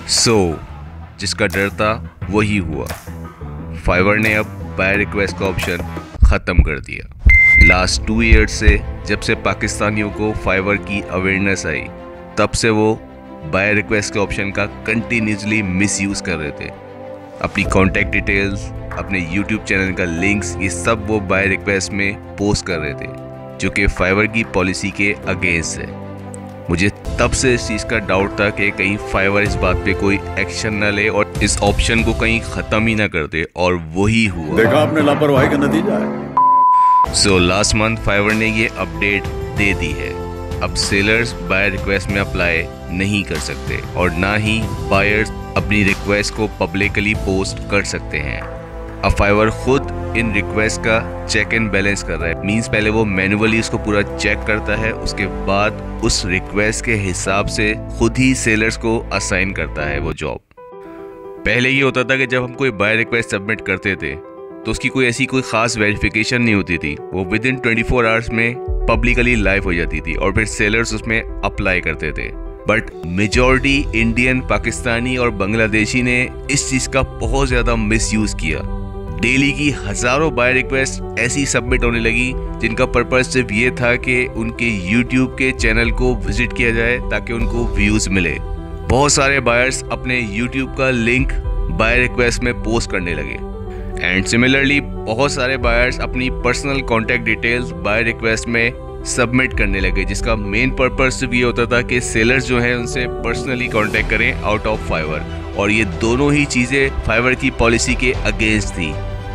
जिसका डर था वही हुआ। फाइवर ने अब बाय रिक्वेस्ट का ऑप्शन ख़त्म कर दिया। लास्ट 2 ईयर्स से जब से पाकिस्तानियों को फाइवर की अवेयरनेस आई, तब से वो बाय रिक्वेस्ट के ऑप्शन का कंटिन्यूसली मिसयूज़ कर रहे थे। अपनी कॉन्टैक्ट डिटेल्स, अपने यूट्यूब चैनल का लिंक्स, ये सब वो बाय रिक्वेस्ट में पोस्ट कर रहे थे, जो कि फाइवर की पॉलिसी के अगेंस्ट है। मुझे तब से इस चीज़ का डाउट था कि कहीं फाइवर इस बात पे कोई एक्शन न ले और इस ऑप्शन को कहीं ख़त्म ही ना कर दे, और वही हुआ। देखा आपने, लापरवाही का नतीजा है। लास्ट मंथ फाइवर ने ये अपडेट दे दी है। अब सेलर्स बाय रिक्वेस्ट में अप्लाई नहीं कर सकते और ना ही बायर्स अपनी रिक्वेस्ट को पब्लिकली पोस्ट कर सकते हैं। अब फाइवर खुद इन रिक्वेस्ट का चेक एंड बैलेंस कर रहा है। मींस पहले वो मैन्युअली उसको पूरा चेक करता है, उसके बाद उस रिक्वेस्ट के हिसाब से खुद ही सेलर्स को असाइन करता है वो जॉब। पहले ये होता था कि जब हम कोई बाय रिक्वेस्ट सबमिट करते थे तो उसकी कोई ऐसी कोई खास वेरिफिकेशन नहीं होती थी। वो विद इन 24 आवर्स में पब्लिकली लाइव हो जाती थी और फिर सेलर्स उसमें अप्लाई करते थे। बट मेजॉरिटी इंडियन, पाकिस्तानी और बांग्लादेशी ने इस चीज़ का बहुत ज़्यादा मिसयूज़ किया। डेली की हज़ारों बाय रिक्वेस्ट ऐसी सबमिट होने लगी जिनका पर्पस सिर्फ ये था कि उनके यूट्यूब के चैनल को विजिट किया जाए ताकि उनको व्यूज़ मिले। बहुत सारे बायर्स अपने यूट्यूब का लिंक बाय रिक्वेस्ट में पोस्ट करने लगे एंड सिमिलरली बहुत सारे बायर्स अपनी personal contact details bye request में सबमिट करने लगे, जिसका मेन पर्पस सिर्फ ये होता था कि सेलर्स जो हैं उनसे पर्सनली कॉन्टैक्ट करें आउट ऑफ फाइवर, और ये दोनों ही चीज़ें फाइवर की पॉलिसी के अगेंस्ट थी।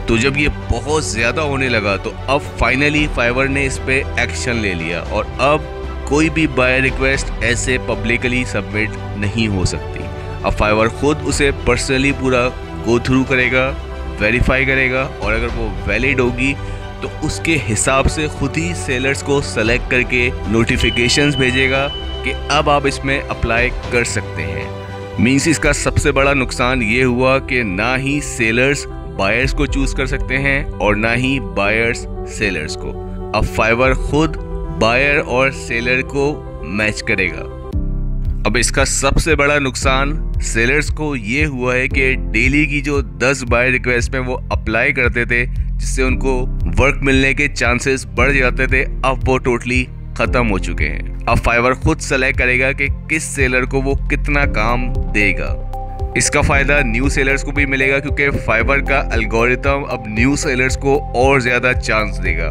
तो जब ये बहुत ज़्यादा होने लगा तो अब फाइनली फाइवर ने इस पे एक्शन ले लिया और अब कोई भी बाय रिक्वेस्ट ऐसे पब्लिकली सबमिट नहीं हो सकती। अब फाइवर खुद उसे पर्सनली पूरा गो थ्रू करेगा, वेरीफाई करेगा, और अगर वो वैलिड होगी तो उसके हिसाब से खुद ही सेलर्स को सेलेक्ट करके नोटिफिकेशंस भेजेगा कि अब आप इसमें अप्लाई कर सकते हैं। मीन्स इसका सबसे बड़ा नुकसान ये हुआ कि ना ही सेलर्स बायर्स को चूज कर सकते हैं और ना ही बायर्स सेलर्स को। अब फाइवर खुद बायर और सेलर को मैच करेगा। अब इसका सबसे बड़ा नुकसान सेलर्स को ये हुआ है कि डेली की जो 10 बाय रिक्वेस्ट में वो अप्लाई करते थे, जिससे उनको वर्क मिलने के चांसेस बढ़ जाते थे, अब वो टोटली खत्म हो चुके हैं। अब फाइवर खुद सेलेक्ट करेगा कि किस सेलर को वो कितना काम देगा। इसका फायदा न्यू सेलर्स को भी मिलेगा क्योंकि फाइवर का एल्गोरिथम अब न्यू सेलर्स को और ज्यादा चांस देगा।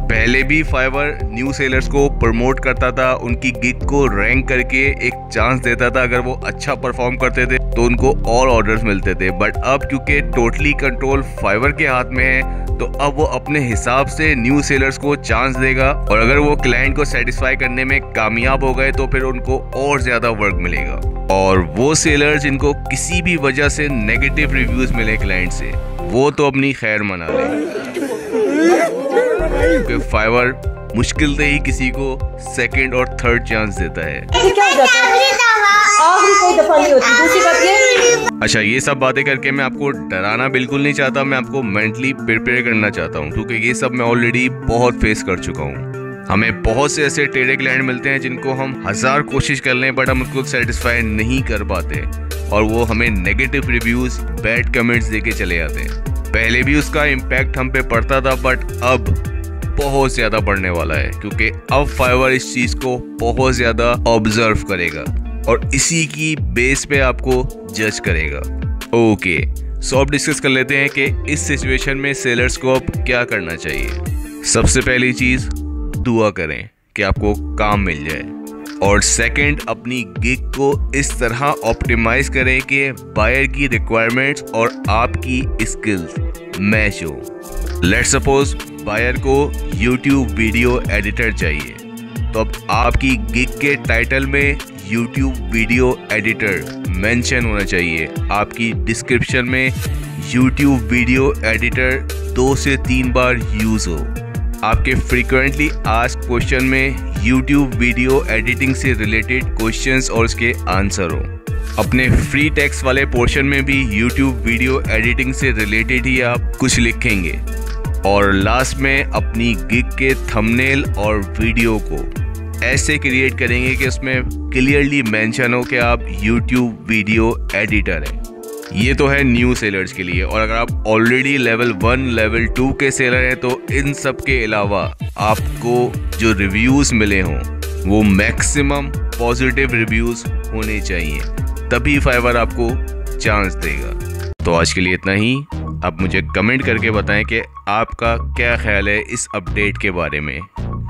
पहले भी फाइवर न्यू सेलर्स को प्रमोट करता था, उनकी गिग को रैंक करके एक चांस देता था। अगर वो अच्छा परफॉर्म करते थे तो उनको और ऑर्डर्स मिलते थे। बट अब क्योंकि टोटली कंट्रोल फाइवर के हाथ में है तो अब वो अपने हिसाब से न्यू सेलर्स को चांस देगा, और अगर वो क्लाइंट को सेटिस्फाई करने में कामयाब हो गए तो फिर उनको और ज्यादा वर्क मिलेगा। और वो सेलर जिनको किसी भी वजह से नेगेटिव रिव्यूज मिले क्लाइंट से, वो तो अपनी खैर मना ले, क्योंकि फाइवर मुश्किल से ही किसी को सेकंड और थर्ड चांस देता है। अच्छा, ये सब बातें करके मैं आपको डराना बिल्कुल नहीं चाहता, मैं आपको मेंटली प्रिपेयर करना चाहता हूँ, क्योंकि ये सब मैं ऑलरेडी बहुत फेस कर चुका हूँ। हमें बहुत से ऐसे टेढ़े क्लाइंट मिलते हैं जिनको हम 1000 कोशिश कर लें बट हम उनको सेटिस्फाई नहीं कर पाते, और वो हमें नेगेटिव रिव्यूज, बैड कमेंट्स देके चले जाते हैं। पहले भी उसका इम्पैक्ट हम पे पड़ता था, बट अब बहुत ज्यादा बढ़ने वाला है, क्योंकि अब फाइवर इस चीज को बहुत ज्यादा ऑब्जर्व करेगा और इसी की बेस पे आपको जज करेगा। ओके, सो अब डिस्कस कर लेते हैं कि इस सिचुएशन में सेलर्स को अब क्या करना चाहिए। सबसे पहली चीज, दुआ करें कि आपको काम मिल जाए, और सेकंड, अपनी गिग को इस तरह ऑप्टिमाइज करें कि बायर की रिक्वायरमेंट्स और आपकी स्किल्स मैच हो। लेट्स सपोज बायर को YouTube वीडियो एडिटर चाहिए, तो अब आपकी गिग के टाइटल में YouTube वीडियो एडिटर मेंशन होना चाहिए। आपकी डिस्क्रिप्शन में YouTube वीडियो एडिटर 2 से 3 बार यूज हो। आपके फ्रीक्वेंटली आस्क्ड क्वेश्चन में YouTube वीडियो एडिटिंग से रिलेटेड क्वेश्चंस और उसके आंसर हो। अपने फ्री टेक्स्ट वाले पोर्शन में भी YouTube वीडियो एडिटिंग से रिलेटेड ही आप कुछ लिखेंगे। और लास्ट में अपनी गिग के थंबनेल और वीडियो को ऐसे क्रिएट करेंगे कि उसमें क्लियरली मेंशन हो कि आप YouTube वीडियो एडिटर हैं। ये तो है न्यू सेलर्स के लिए। और अगर आप ऑलरेडी लेवल 1 लेवल 2 के सेलर हैं तो इन सब के अलावा आपको जो रिव्यूज़ मिले हों वो मैक्सिमम पॉजिटिव रिव्यूज़ होने चाहिए, तभी फाइवर आपको चांस देगा। तो आज के लिए इतना ही। आप मुझे कमेंट करके बताएं कि आपका क्या ख्याल है इस अपडेट के बारे में,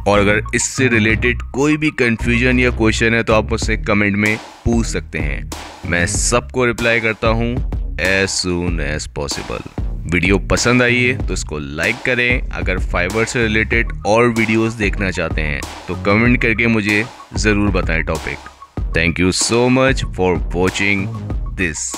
और अगर इससे रिलेटेड कोई भी कंफ्यूजन या क्वेश्चन है तो आप मुझसे कमेंट में पूछ सकते हैं। मैं सबको रिप्लाई करता हूँ as soon as possible. Video पसंद आई है तो इसको लाइक करें। अगर फाइवर से रिलेटेड और वीडियोस देखना चाहते हैं तो कमेंट करके मुझे ज़रूर बताएं topic. Thank you so much for watching this.